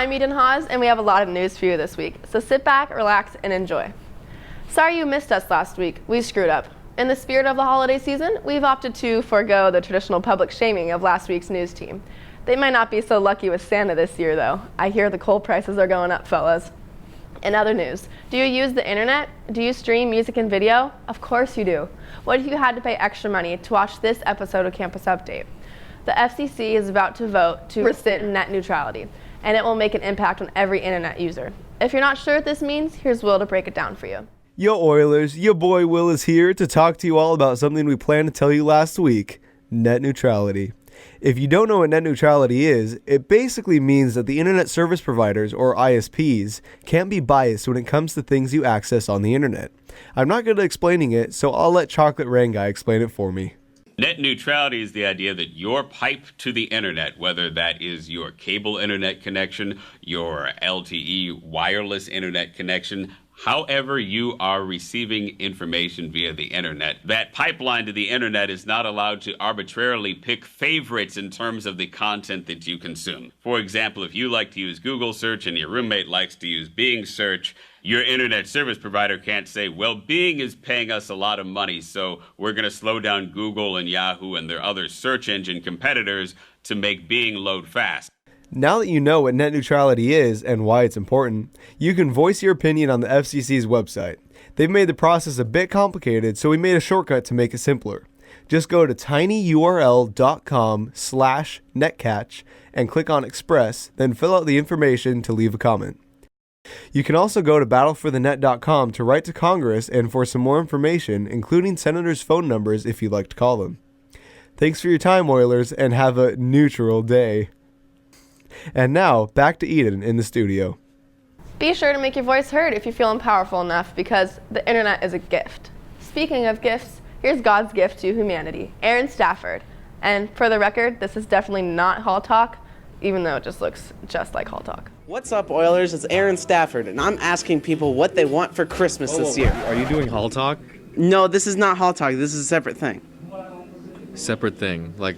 I'm Eden Hawes, and we have a lot of news for you this week, so sit back, relax, and enjoy. Sorry you missed us last week. We screwed up. In the spirit of the holiday season, we've opted to forego the traditional public shaming of last week's news team. They might not be so lucky with Santa this year, though. I hear the coal prices are going up, fellas. In other news, do you use the internet? Do you stream music and video? Of course you do. What if you had to pay extra money to watch this episode of Campus Update? The FCC is about to vote to rescind net neutrality, and it will make an impact on every internet user. If you're not sure what this means, here's Will to break it down for you. Yo Oilers, your boy Will is here to talk to you all about something we planned to tell you last week, net neutrality. If you don't know what net neutrality is, it basically means that the internet service providers, or ISPs, can't be biased when it comes to things you access on the internet. I'm not good at explaining it, so I'll let Chocolate Rain Guy explain it for me. Net neutrality is the idea that your pipe to the internet, whether that is your cable internet connection, your LTE wireless internet connection, however you are receiving information via the internet, that pipeline to the internet is not allowed to arbitrarily pick favorites in terms of the content that you consume. For example, if you like to use Google search and your roommate likes to use Bing search, your internet service provider can't say, well, Bing is paying us a lot of money, so we're going to slow down Google and Yahoo and their other search engine competitors to make Bing load fast. Now that you know what net neutrality is and why it's important, you can voice your opinion on the FCC's website. They've made the process a bit complicated, so we made a shortcut to make it simpler. Just go to tinyurl.com/netcatch and click on Express, then fill out the information to leave a comment. You can also go to battleforthenet.com to write to Congress and for some more information, including senators' phone numbers if you'd like to call them. Thanks for your time, Oilers, and have a neutral day. And now, back to Eden in the studio. Be sure to make your voice heard if you're feeling powerful enough, because the internet is a gift. Speaking of gifts, here's God's gift to humanity, Aaron Stafford. And for the record, this is definitely not Hall Talk, even though it just looks just like Hall Talk. What's up, Oilers? It's Aaron Stafford, and I'm asking people what they want for Christmas this year. Are you doing Hall Talk? No, this is not Hall Talk. This is a separate thing. Separate thing? Like,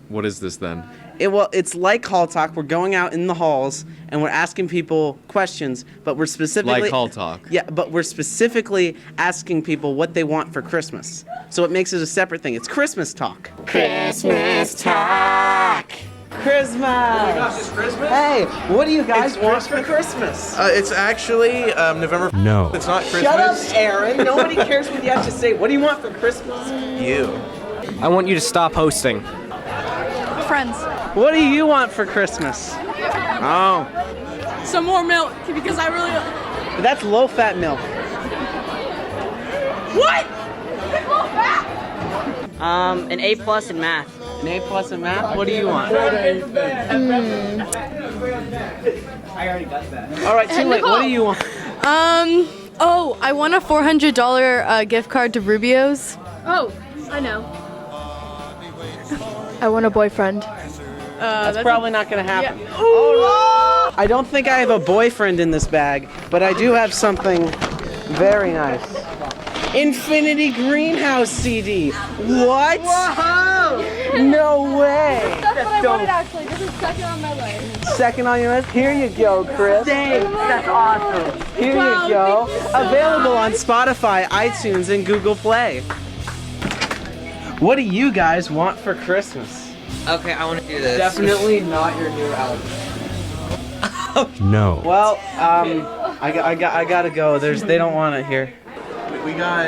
what is this then? It's like Hall Talk. We're going out in the halls, and we're asking people questions, but we're specifically... Like Hall Talk? Yeah, but we're specifically asking people what they want for Christmas. So it makes it a separate thing. It's Christmas Talk. Christmas Talk! Christmas! Oh my gosh, it's Christmas? Hey, what do you guys want for Christmas? It's actually November. No. It's not Christmas. Shut up, Aaron. Nobody cares what you have to say. What do you want for Christmas? You. I want you to stop hosting. Friends. What do you want for Christmas? Oh. Some more milk, because I really... That's low-fat milk. What? An A+ in math. An A+ in math? What do you want? I already got that. All right, too late. What do you want? I want a $400 gift card to Rubio's. Oh, I know. I want a boyfriend. That's probably not going to happen. Yeah. Oh, I don't think I have a boyfriend in this bag, but I do have something very nice. Infinity Greenhouse CD. What? Whoa! No way. That's what I wanted, actually. This is second on my list. Second on your list? Here you go, Chris. Thanks. That's awesome. Here Wow, you go. thank you so Available much. on Spotify, iTunes, and Google Play. What do you guys want for Christmas? Okay, I want to do this. Definitely not your new album. No. Well, I gotta go. They don't want it here. We got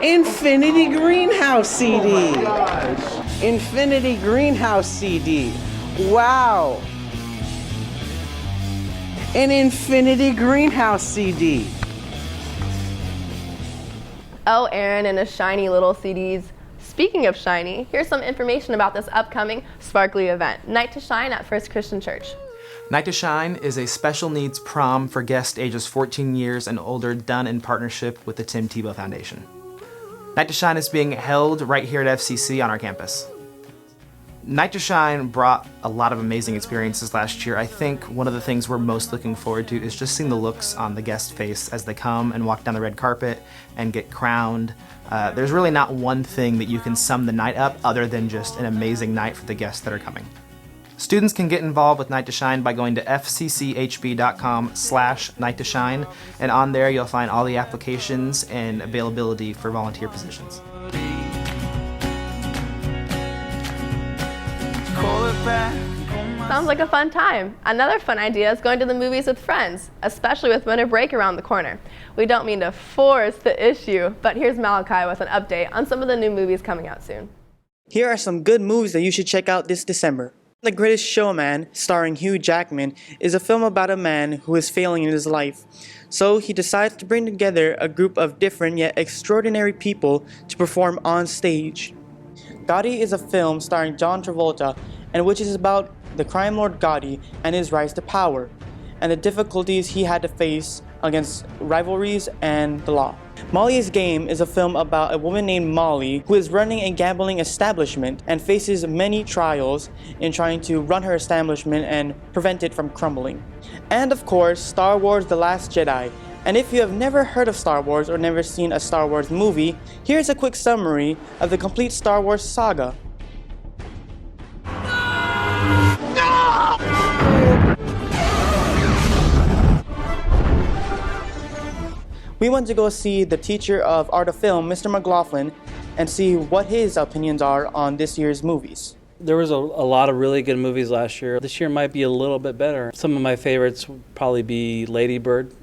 Infinity Greenhouse CD. Oh my gosh. Infinity Greenhouse CD. Wow. An Infinity Greenhouse CD. Oh, Aaron and his shiny little CDs. Speaking of shiny, here's some information about this upcoming sparkly event, Night to Shine at First Christian Church. Night to Shine is a special needs prom for guests ages 14 years and older done in partnership with the Tim Tebow Foundation. Night to Shine is being held right here at FCC on our campus. Night to Shine brought a lot of amazing experiences last year. I think one of the things we're most looking forward to is just seeing the looks on the guest face as they come and walk down the red carpet and get crowned. There's really not one thing that you can sum the night up other than just an amazing night for the guests that are coming. Students can get involved with Night to Shine by going to fcchb.com/night-to-shine, and on there you'll find all the applications and availability for volunteer positions. Sounds like a fun time. Another fun idea is going to the movies with friends, especially with winter break around the corner. We don't mean to force the issue, but here's Malachi with an update on some of the new movies coming out soon. Here are some good movies that you should check out this December. The Greatest Showman, starring Hugh Jackman, is a film about a man who is failing in his life. So he decides to bring together a group of different yet extraordinary people to perform on stage. Gotti is a film starring John Travolta, and which is about the crime lord Gotti and his rise to power, and the difficulties he had to face against rivalries and the law. Molly's Game is a film about a woman named Molly who is running a gambling establishment and faces many trials in trying to run her establishment and prevent it from crumbling. And of course, Star Wars: The Last Jedi. And if you have never heard of Star Wars or never seen a Star Wars movie, here's a quick summary of the complete Star Wars saga. We went to go see the teacher of art of film, Mr. McLaughlin, and see what his opinions are on this year's movies. There was a lot of really good movies last year. This year might be a little bit better. Some of my favorites would probably be Lady Bird.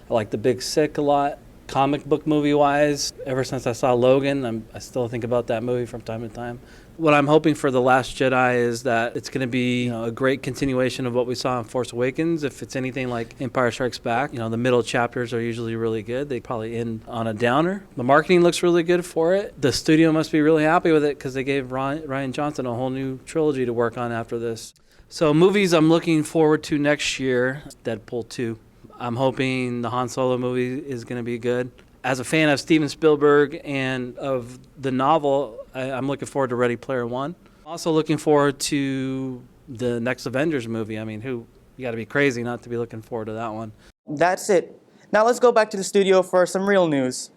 I like The Big Sick a lot. Comic book movie-wise, ever since I saw Logan, I still think about that movie from time to time. What I'm hoping for The Last Jedi is that it's going to be a great continuation of what we saw in Force Awakens. If it's anything like Empire Strikes Back, the middle chapters are usually really good. They probably end on a downer. The marketing looks really good for it. The studio must be really happy with it because they gave Rian Johnson a whole new trilogy to work on after this. So movies I'm looking forward to next year, Deadpool 2. I'm hoping the Han Solo movie is going to be good. As a fan of Steven Spielberg and of the novel, I'm looking forward to Ready Player One. Also looking forward to the next Avengers movie. You got to be crazy not to be looking forward to that one. That's it. Now let's go back to the studio for some real news.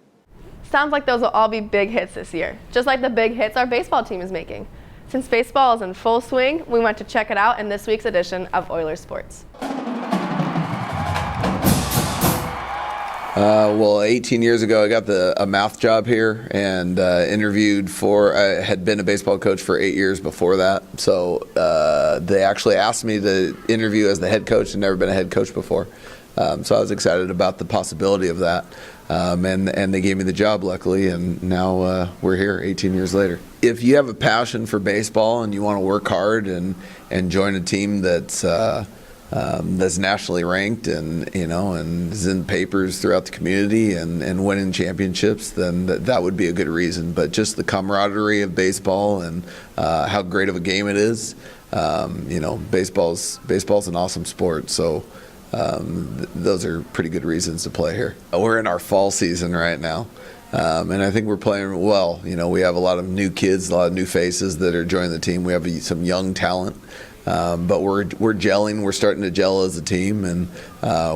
Sounds like those will all be big hits this year, just like the big hits our baseball team is making. Since baseball is in full swing, we went to check it out in this week's edition of Oilers Sports. 18 years ago, I got a math job here and interviewed I had been a baseball coach for 8 years before that. So they actually asked me to interview as the head coach. I'd never been a head coach before. So I was excited about the possibility of that. And they gave me the job, luckily, and now we're here 18 years later. If you have a passion for baseball and you want to work hard and join a team that's nationally ranked and is in papers throughout the community and winning championships, then that would be a good reason. But just the camaraderie of baseball and how great of a game it is, baseball's an awesome sport. So those are pretty good reasons to play here. We're in our fall season right now. And I think we're playing well. We have a lot of new kids, a lot of new faces that are joining the team. We have some young talent. But we're gelling. We're starting to gel as a team, and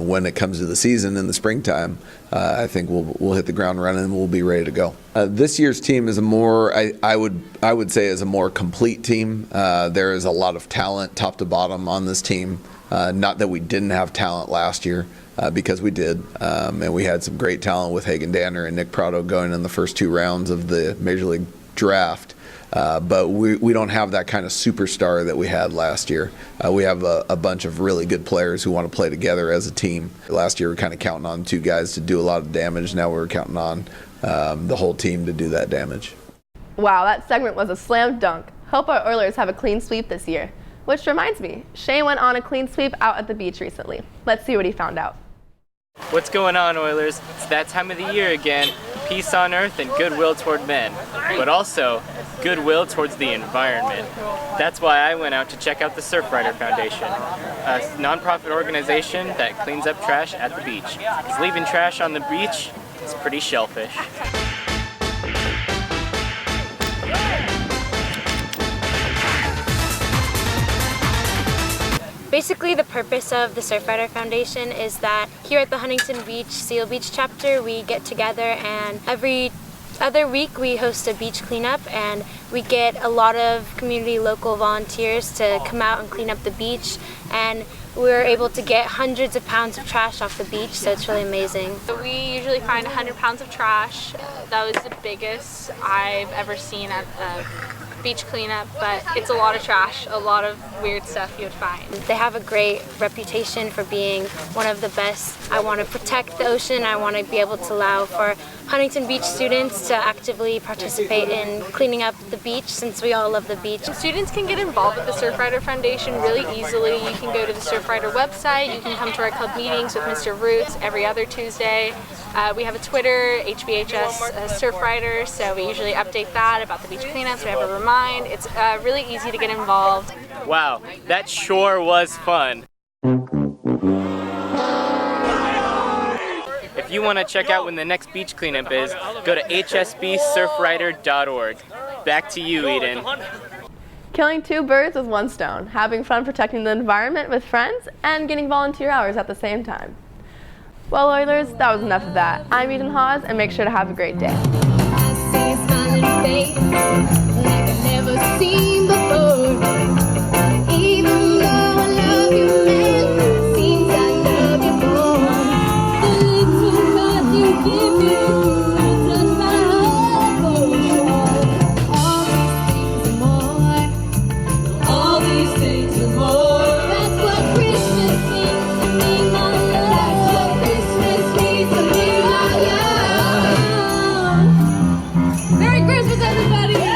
when it comes to the season in the springtime, I think we'll hit the ground running and we'll be ready to go. This year's team is a more, I would say, is a more complete team. There is a lot of talent, top to bottom, on this team. Not that we didn't have talent last year, because we did, and we had some great talent with Hagen Danner and Nick Prado going in the first 2 rounds of the Major League Draft. But we don't have that kind of superstar that we had last year. We have a bunch of really good players who want to play together as a team. Last year we were kind of counting on 2 guys to do a lot of damage. Now we're counting on the whole team to do that damage. Wow, that segment was a slam dunk. Hope our Oilers have a clean sweep this year. Which reminds me, Shane went on a clean sweep out at the beach recently. Let's see what he found out. What's going on, Oilers? It's that time of the year again. Peace on earth and goodwill toward men, but also goodwill towards the environment. That's why I went out to check out the Surfrider Foundation, a nonprofit organization that cleans up trash at the beach. Because leaving trash on the beach is pretty shellfish. Basically, the purpose of the Surfrider Foundation is that here at the Huntington Beach Seal Beach chapter, we get together and every Other week we host a beach cleanup, and we get a lot of community local volunteers to come out and clean up the beach, and we're able to get hundreds of pounds of trash off the beach, so it's really amazing. We usually find 100 pounds of trash. That was the biggest I've ever seen at a beach cleanup, but it's a lot of trash, a lot of weird stuff you would find. They have a great reputation for being one of the best. I want to protect the ocean. I want to be able to allow for Huntington Beach students to actively participate in cleaning up the beach, since we all love the beach. Students can get involved with the Surfrider Foundation really easily. You can go to the Surfrider website, you can come to our club meetings with Mr. Roots every other Tuesday. We have a Twitter, HBHS Surfrider, so we usually update that about the beach cleanups. We have a remind. It's really easy to get involved. Wow, that sure was fun. If you want to check out when the next beach cleanup is, go to hsbsurfrider.org. Back to you, Eden. Killing two birds with one stone, having fun protecting the environment with friends, and getting volunteer hours at the same time. Well, Oilers, that was enough of that. I'm Eden Hawes, and make sure to have a great day. Merry Christmas, everybody!